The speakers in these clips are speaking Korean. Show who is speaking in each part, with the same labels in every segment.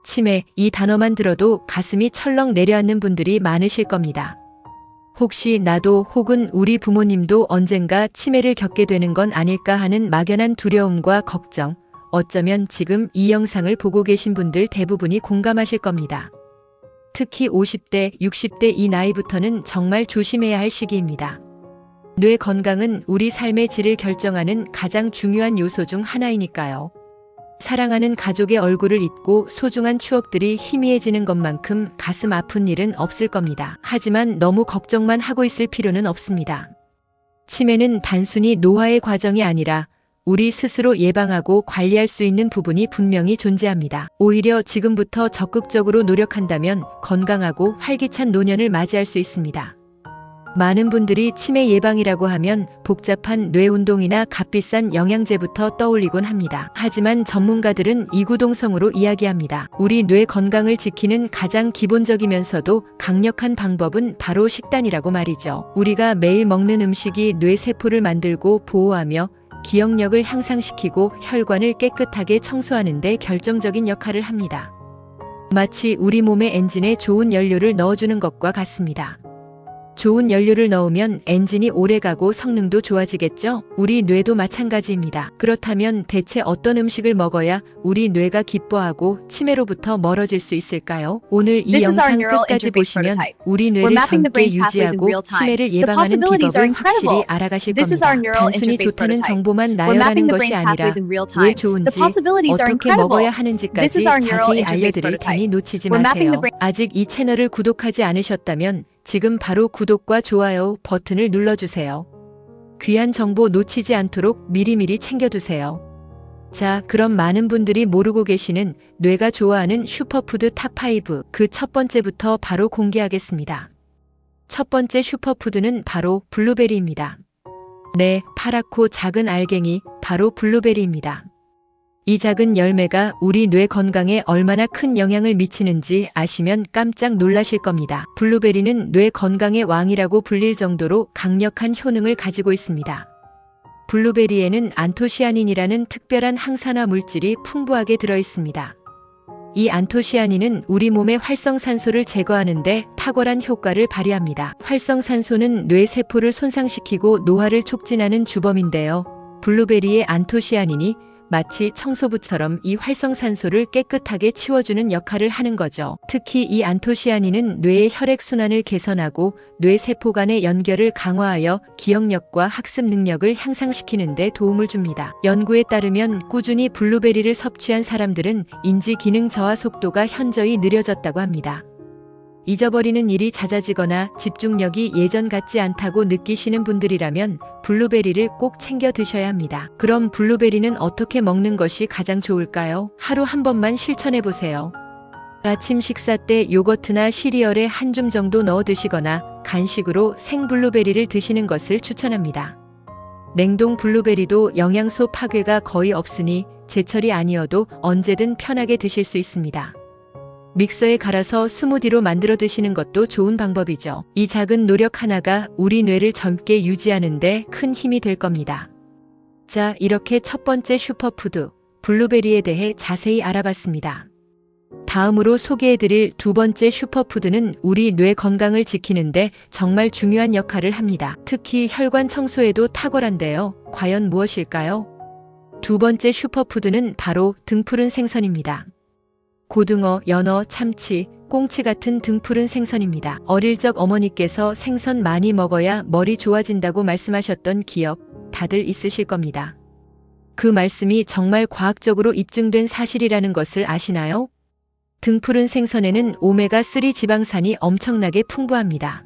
Speaker 1: 치매, 이 단어만 들어도 가슴이 철렁 내려앉는 분들이 많으실 겁니다. 혹시 나도 혹은 우리 부모님도 언젠가 치매를 겪게 되는 건 아닐까 하는 막연한 두려움과 걱정, 어쩌면 지금 이 영상을 보고 계신 분들 대부분이 공감하실 겁니다. 특히 50대, 60대 이 나이부터는 정말 조심해야 할 시기입니다. 뇌 건강은 우리 삶의 질을 결정하는 가장 중요한 요소 중 하나이니까요. 사랑하는 가족의 얼굴을 잊고 소중한 추억들이 희미해지는 것만큼 가슴 아픈 일은 없을 겁니다. 하지만 너무 걱정만 하고 있을 필요는 없습니다. 치매는 단순히 노화의 과정이 아니라 우리 스스로 예방하고 관리할 수 있는 부분이 분명히 존재합니다. 오히려 지금부터 적극적으로 노력한다면 건강하고 활기찬 노년을 맞이할 수 있습니다. 많은 분들이 치매 예방이라고 하면 복잡한 뇌운동이나 값비싼 영양제부터 떠올리곤 합니다. 하지만 전문가들은 이구동성으로 이야기합니다. 우리 뇌 건강을 지키는 가장 기본적이면서도 강력한 방법은 바로 식단이라고 말이죠. 우리가 매일 먹는 음식이 뇌 세포를 만들고 보호하며 기억력을 향상시키고 혈관을 깨끗하게 청소하는 데 결정적인 역할을 합니다. 마치 우리 몸의 엔진에 좋은 연료를 넣어주는 것과 같습니다. 좋은 연료를 넣으면 엔진이 오래가고 성능도 좋아지겠죠? 우리 뇌도 마찬가지입니다. 그렇다면 대체 어떤 음식을 먹어야 우리 뇌가 기뻐하고 치매로부터 멀어질 수 있을까요? 오늘 이 영상 끝까지 보시면 우리 뇌를 젊게 유지하고 치매를 예방하는 비법을 확실히 알아가실 겁니다. 단순히 좋다는 정보만 나열하는 것이 아니라 왜 좋은지, 어떻게 먹어야 하는지까지 자세히 알려드릴 테니 놓치지 마세요. 아직 이 채널을 구독하지 않으셨다면 지금 바로 구독과 좋아요 버튼을 눌러주세요. 귀한 정보 놓치지 않도록 미리미리 챙겨두세요. 자, 그럼 많은 분들이 모르고 계시는 뇌가 좋아하는 슈퍼푸드 탑5 그 첫 번째부터 바로 공개하겠습니다. 첫 번째 슈퍼푸드는 바로 블루베리입니다. 네, 파랗고 작은 알갱이 바로 블루베리입니다. 이 작은 열매가 우리 뇌 건강에 얼마나 큰 영향을 미치는지 아시면 깜짝 놀라실 겁니다. 블루베리는 뇌 건강의 왕이라고 불릴 정도로 강력한 효능을 가지고 있습니다. 블루베리에는 안토시아닌이라는 특별한 항산화 물질이 풍부하게 들어 있습니다. 이 안토시아닌은 우리 몸의 활성산소를 제거하는 데 탁월한 효과를 발휘합니다. 활성산소는 뇌 세포를 손상시키고 노화를 촉진하는 주범인데요. 블루베리의 안토시아닌이 마치 청소부처럼 이 활성산소를 깨끗하게 치워주는 역할을 하는 거죠. 특히 이 안토시아닌은 뇌의 혈액순환을 개선하고 뇌세포 간의 연결을 강화하여 기억력과 학습 능력을 향상시키는 데 도움을 줍니다. 연구에 따르면 꾸준히 블루베리를 섭취한 사람들은 인지 기능 저하 속도가 현저히 느려졌다고 합니다. 잊어버리는 일이 잦아지거나 집중력이 예전 같지 않다고 느끼시는 분들이라면 블루베리를 꼭 챙겨 드셔야 합니다. 그럼 블루베리는 어떻게 먹는 것이 가장 좋을까요? 하루 한 번만 실천해 보세요. 아침 식사 때 요거트나 시리얼에 한 줌 정도 넣어 드시거나 간식으로 생 블루베리를 드시는 것을 추천합니다. 냉동 블루베리도 영양소 파괴가 거의 없으니 제철이 아니어도 언제든 편하게 드실 수 있습니다. 믹서에 갈아서 스무디로 만들어 드시는 것도 좋은 방법이죠. 이 작은 노력 하나가 우리 뇌를 젊게 유지하는 데 큰 힘이 될 겁니다. 자, 이렇게 첫 번째 슈퍼푸드, 블루베리에 대해 자세히 알아봤습니다. 다음으로 소개해드릴 두 번째 슈퍼푸드는 우리 뇌 건강을 지키는데 정말 중요한 역할을 합니다. 특히 혈관 청소에도 탁월한데요. 과연 무엇일까요? 두 번째 슈퍼푸드는 바로 등푸른 생선입니다. 고등어, 연어, 참치, 꽁치 같은 등푸른 생선입니다. 어릴 적 어머니께서 생선 많이 먹어야 머리 좋아진다고 말씀하셨던 기억 다들 있으실 겁니다. 그 말씀이 정말 과학적으로 입증된 사실이라는 것을 아시나요? 등푸른 생선에는 오메가3 지방산이 엄청나게 풍부합니다.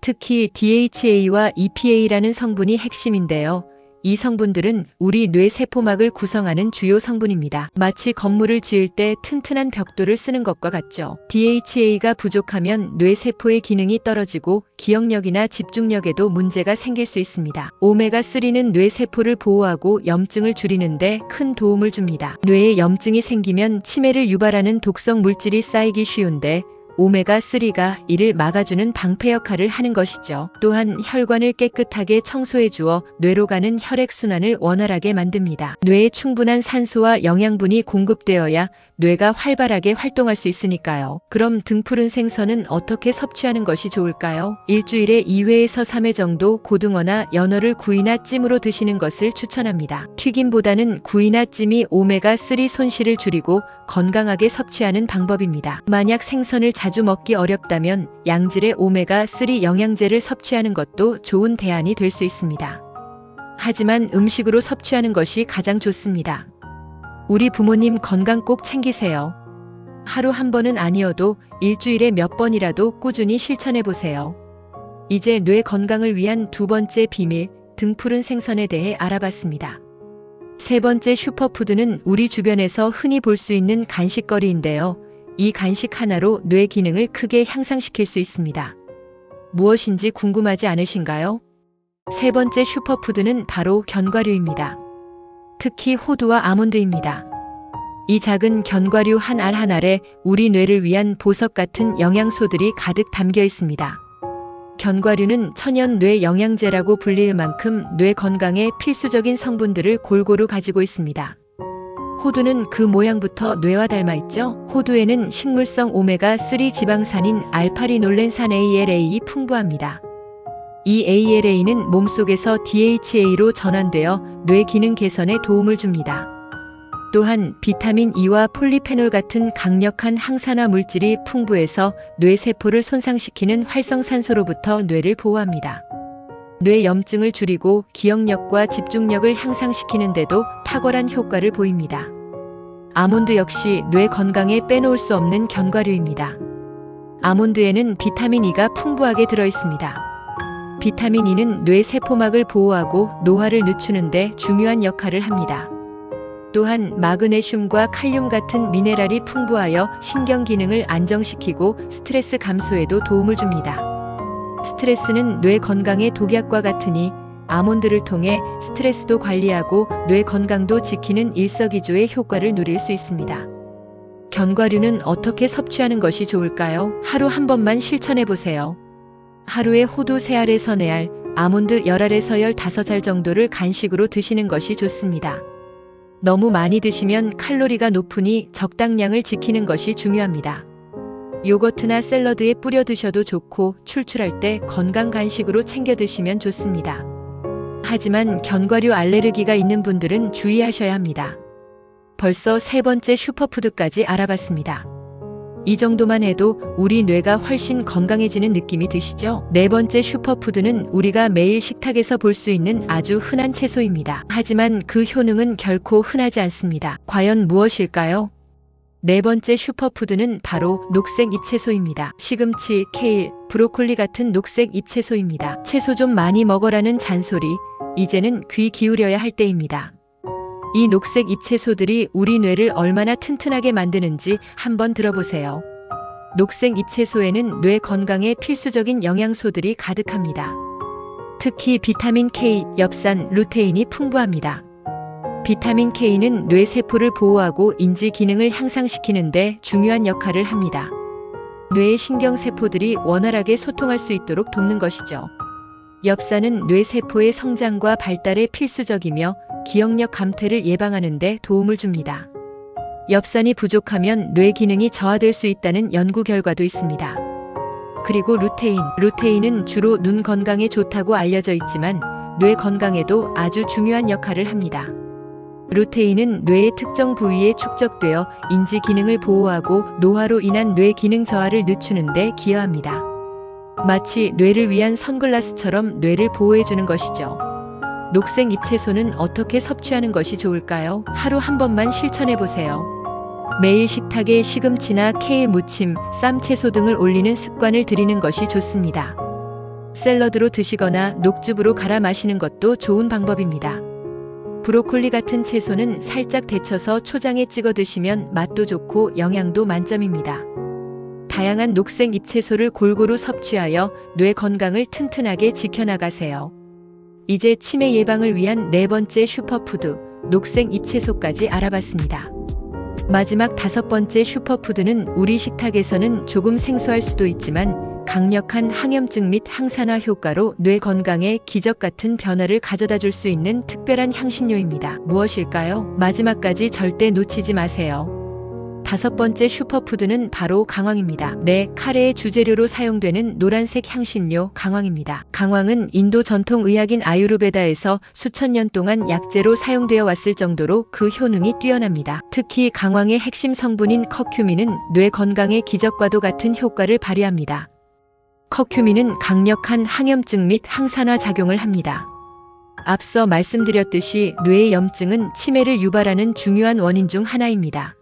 Speaker 1: 특히 DHA와 EPA라는 성분이 핵심인데요. 이 성분들은 우리 뇌 세포막을 구성하는 주요 성분입니다. 마치 건물을 지을 때 튼튼한 벽돌을 쓰는 것과 같죠. DHA가 부족하면 뇌 세포의 기능이 떨어지고 기억력이나 집중력에도 문제가 생길 수 있습니다. 오메가3는 뇌 세포를 보호하고 염증을 줄이는 데 큰 도움을 줍니다. 뇌에 염증이 생기면 치매를 유발하는 독성 물질이 쌓이기 쉬운데 오메가3가 이를 막아주는 방패 역할을 하는 것이죠. 또한 혈관을 깨끗하게 청소해 주어 뇌로 가는 혈액순환을 원활하게 만듭니다. 뇌에 충분한 산소와 영양분이 공급되어야 뇌가 활발하게 활동할 수 있으니까요. 그럼 등푸른 생선은 어떻게 섭취하는 것이 좋을까요? 일주일에 2회에서 3회 정도 고등어나 연어를 구이나 찜으로 드시는 것을 추천합니다. 튀김보다는 구이나 찜이 오메가3 손실을 줄이고 건강하게 섭취하는 방법입니다. 만약 생선을 자주 먹기 어렵다면 양질의 오메가3 영양제를 섭취하는 것도 좋은 대안이 될 수 있습니다. 하지만 음식으로 섭취하는 것이 가장 좋습니다. 우리 부모님 건강 꼭 챙기세요. 하루 한 번은 아니어도 일주일에 몇 번이라도 꾸준히 실천해 보세요. 이제 뇌 건강을 위한 두 번째 비밀, 등푸른 생선에 대해 알아봤습니다. 세 번째 슈퍼푸드는 우리 주변에서 흔히 볼 수 있는 간식거리인데요. 이 간식 하나로 뇌 기능을 크게 향상시킬 수 있습니다. 무엇인지 궁금하지 않으신가요? 세 번째 슈퍼푸드는 바로 견과류입니다. 특히 호두와 아몬드입니다. 이 작은 견과류 한 알 한 알에 우리 뇌를 위한 보석 같은 영양소들이 가득 담겨 있습니다. 견과류는 천연 뇌 영양제라고 불릴 만큼 뇌 건강에 필수적인 성분들을 골고루 가지고 있습니다. 호두는 그 모양부터 뇌와 닮아 있죠? 호두에는 식물성 오메가3 지방산인 알파리놀렌산 ALA이 풍부합니다. 이 ALA는 몸속에서 DHA로 전환되어 뇌 기능 개선에 도움을 줍니다. 또한 비타민 E와 폴리페놀 같은 강력한 항산화 물질이 풍부해서 뇌 세포를 손상시키는 활성산소로부터 뇌를 보호합니다. 뇌 염증을 줄이고 기억력과 집중력을 향상시키는 데도 탁월한 효과를 보입니다. 아몬드 역시 뇌 건강에 빼놓을 수 없는 견과류입니다. 아몬드에는 비타민 E가 풍부하게 들어있습니다. 비타민 E는 뇌 세포막을 보호하고 노화를 늦추는 데 중요한 역할을 합니다. 또한 마그네슘과 칼륨 같은 미네랄이 풍부하여 신경 기능을 안정시키고 스트레스 감소에도 도움을 줍니다. 스트레스는 뇌 건강의 독약과 같으니 아몬드를 통해 스트레스도 관리하고 뇌 건강도 지키는 일석이조의 효과를 누릴 수 있습니다. 견과류는 어떻게 섭취하는 것이 좋을까요? 하루 한 번만 실천해 보세요. 하루에 호두 3알에서 4알, 아몬드 10알에서 15알 정도를 간식으로 드시는 것이 좋습니다. 너무 많이 드시면 칼로리가 높으니 적당량을 지키는 것이 중요합니다. 요거트나 샐러드에 뿌려 드셔도 좋고 출출할 때 건강 간식으로 챙겨 드시면 좋습니다. 하지만 견과류 알레르기가 있는 분들은 주의하셔야 합니다. 벌써 세 번째 슈퍼푸드까지 알아봤습니다. 이 정도만 해도 우리 뇌가 훨씬 건강해지는 느낌이 드시죠? 네 번째 슈퍼푸드는 우리가 매일 식탁에서 볼 수 있는 아주 흔한 채소입니다. 하지만 그 효능은 결코 흔하지 않습니다. 과연 무엇일까요? 네 번째 슈퍼푸드는 바로 녹색 잎채소입니다. 시금치, 케일, 브로콜리 같은 녹색 잎채소입니다. 채소 좀 많이 먹어라는 잔소리, 이제는 귀 기울여야 할 때입니다. 이 녹색 잎채소들이 우리 뇌를 얼마나 튼튼하게 만드는지 한번 들어보세요. 녹색 잎채소에는 뇌 건강에 필수적인 영양소들이 가득합니다. 특히 비타민 K, 엽산, 루테인이 풍부합니다. 비타민 K는 뇌 세포를 보호하고 인지 기능을 향상시키는 데 중요한 역할을 합니다. 뇌의 신경세포들이 원활하게 소통할 수 있도록 돕는 것이죠. 엽산은 뇌 세포의 성장과 발달에 필수적이며 기억력 감퇴를 예방하는 데 도움을 줍니다. 엽산이 부족하면 뇌 기능이 저하될 수 있다는 연구 결과도 있습니다. 그리고 루테인은 주로 눈 건강에 좋다고 알려져 있지만 뇌 건강에도 아주 중요한 역할을 합니다. 루테인은 뇌의 특정 부위에 축적되어 인지 기능을 보호하고 노화로 인한 뇌 기능 저하를 늦추는 데 기여합니다. 마치 뇌를 위한 선글라스처럼 뇌를 보호해주는 것이죠. 녹색 잎채소는 어떻게 섭취하는 것이 좋을까요? 하루 한 번만 실천해보세요. 매일 식탁에 시금치나 케일 무침, 쌈 채소 등을 올리는 습관을 들이는 것이 좋습니다. 샐러드로 드시거나 녹즙으로 갈아 마시는 것도 좋은 방법입니다. 브로콜리 같은 채소는 살짝 데쳐서 초장에 찍어 드시면 맛도 좋고 영양도 만점입니다. 다양한 녹색 잎채소를 골고루 섭취하여 뇌 건강을 튼튼하게 지켜나가세요. 이제 치매 예방을 위한 네 번째 슈퍼푸드, 녹색 잎채소까지 알아봤습니다. 마지막 다섯 번째 슈퍼푸드는 우리 식탁에서는 조금 생소할 수도 있지만 강력한 항염증 및 항산화 효과로 뇌 건강에 기적 같은 변화를 가져다 줄 수 있는 특별한 향신료입니다. 무엇일까요? 마지막까지 절대 놓치지 마세요. 5번째 슈퍼푸드는 바로 강황입니다. 네, 카레의 주재료로 사용되는 노란색 향신료 강황입니다. 강황은 인도 전통 의학인 아유르베다에서 수천 년 동안 약재로 사용되어 왔을 정도로 그 효능이 뛰어납니다. 특히 강황의 핵심 성분인 커큐민은 뇌 건강에 기적과도 같은 효과를 발휘합니다. 커큐민은 강력한 항염증 및 항산화 작용을 합니다. 앞서 말씀드렸듯이 뇌의 염증은 치매를 유발하는 중요한 원인 중 하나입니다.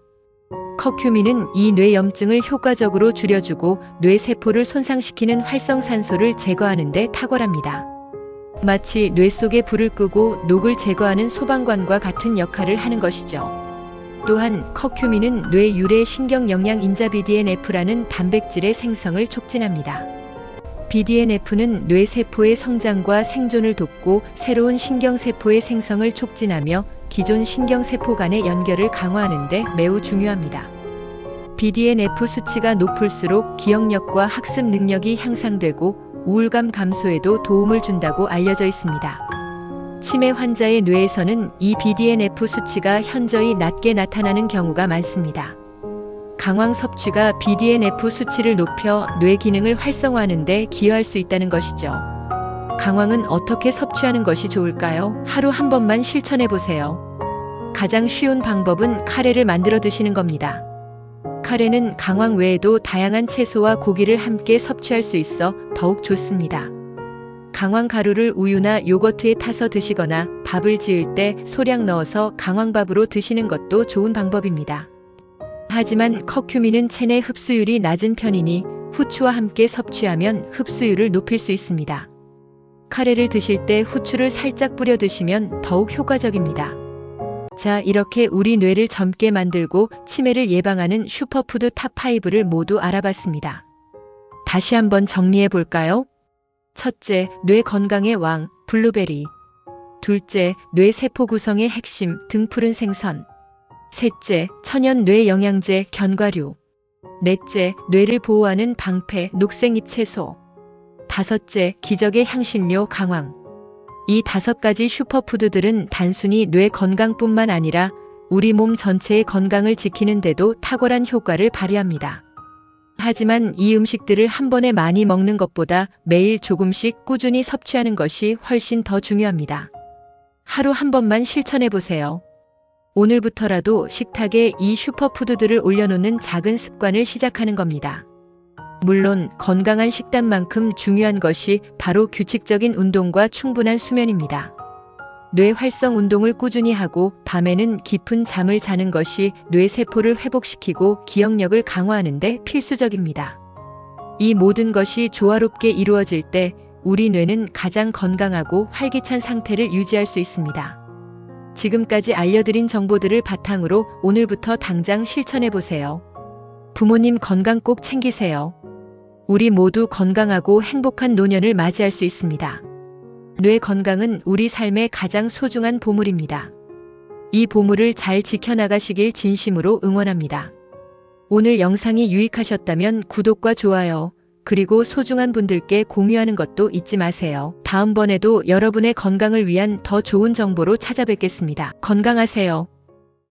Speaker 1: 커큐민은 이 뇌염증을 효과적으로 줄여주고 뇌세포를 손상시키는 활성산소를 제거하는 데 탁월합니다. 마치 뇌 속에 불을 끄고 녹을 제거하는 소방관과 같은 역할을 하는 것이죠. 또한 커큐민은 뇌 유래 신경 영양 인자 BDNF라는 단백질의 생성을 촉진합니다. BDNF는 뇌세포의 성장과 생존을 돕고 새로운 신경세포의 생성을 촉진하며 기존 신경세포 간의 연결을 강화하는 데 매우 중요합니다. BDNF 수치가 높을수록 기억력과 학습 능력이 향상되고 우울감 감소에도 도움을 준다고 알려져 있습니다. 치매 환자의 뇌에서는 이 BDNF 수치가 현저히 낮게 나타나는 경우가 많습니다. 강황 섭취가 BDNF 수치를 높여 뇌 기능을 활성화하는 데 기여할 수 있다는 것이죠. 강황은 어떻게 섭취하는 것이 좋을까요? 하루 한 번만 실천해 보세요. 가장 쉬운 방법은 카레를 만들어 드시는 겁니다. 카레는 강황 외에도 다양한 채소와 고기를 함께 섭취할 수 있어 더욱 좋습니다. 강황 가루를 우유나 요거트에 타서 드시거나 밥을 지을 때 소량 넣어서 강황밥으로 드시는 것도 좋은 방법입니다. 하지만 커큐민은 체내 흡수율이 낮은 편이니 후추와 함께 섭취하면 흡수율을 높일 수 있습니다. 카레를 드실 때 후추를 살짝 뿌려 드시면 더욱 효과적입니다. 자, 이렇게 우리 뇌를 젊게 만들고 치매를 예방하는 슈퍼푸드 탑5를 모두 알아봤습니다. 다시 한번 정리해 볼까요? 첫째, 뇌 건강의 왕, 블루베리. 둘째, 뇌 세포 구성의 핵심, 등푸른 생선. 셋째, 천연 뇌 영양제, 견과류. 넷째, 뇌를 보호하는 방패, 녹색 잎채소. 다섯째, 기적의 향신료, 강황. 이 5가지 슈퍼푸드들은 단순히 뇌 건강뿐만 아니라 우리 몸 전체의 건강을 지키는 데도 탁월한 효과를 발휘합니다. 하지만 이 음식들을 한 번에 많이 먹는 것보다 매일 조금씩 꾸준히 섭취하는 것이 훨씬 더 중요합니다. 하루 한 번만 실천해 보세요. 오늘부터라도 식탁에 이 슈퍼푸드들을 올려놓는 작은 습관을 시작하는 겁니다. 물론 건강한 식단만큼 중요한 것이 바로 규칙적인 운동과 충분한 수면입니다. 뇌 활성 운동을 꾸준히 하고 밤에는 깊은 잠을 자는 것이 뇌 세포를 회복시키고 기억력을 강화하는 데 필수적입니다. 이 모든 것이 조화롭게 이루어질 때 우리 뇌는 가장 건강하고 활기찬 상태를 유지할 수 있습니다. 지금까지 알려드린 정보들을 바탕으로 오늘부터 당장 실천해 보세요. 부모님 건강 꼭 챙기세요. 우리 모두 건강하고 행복한 노년을 맞이할 수 있습니다. 뇌 건강은 우리 삶의 가장 소중한 보물입니다. 이 보물을 잘 지켜나가시길 진심으로 응원합니다. 오늘 영상이 유익하셨다면 구독과 좋아요, 그리고 소중한 분들께 공유하는 것도 잊지 마세요. 다음번에도 여러분의 건강을 위한 더 좋은 정보로 찾아뵙겠습니다. 건강하세요.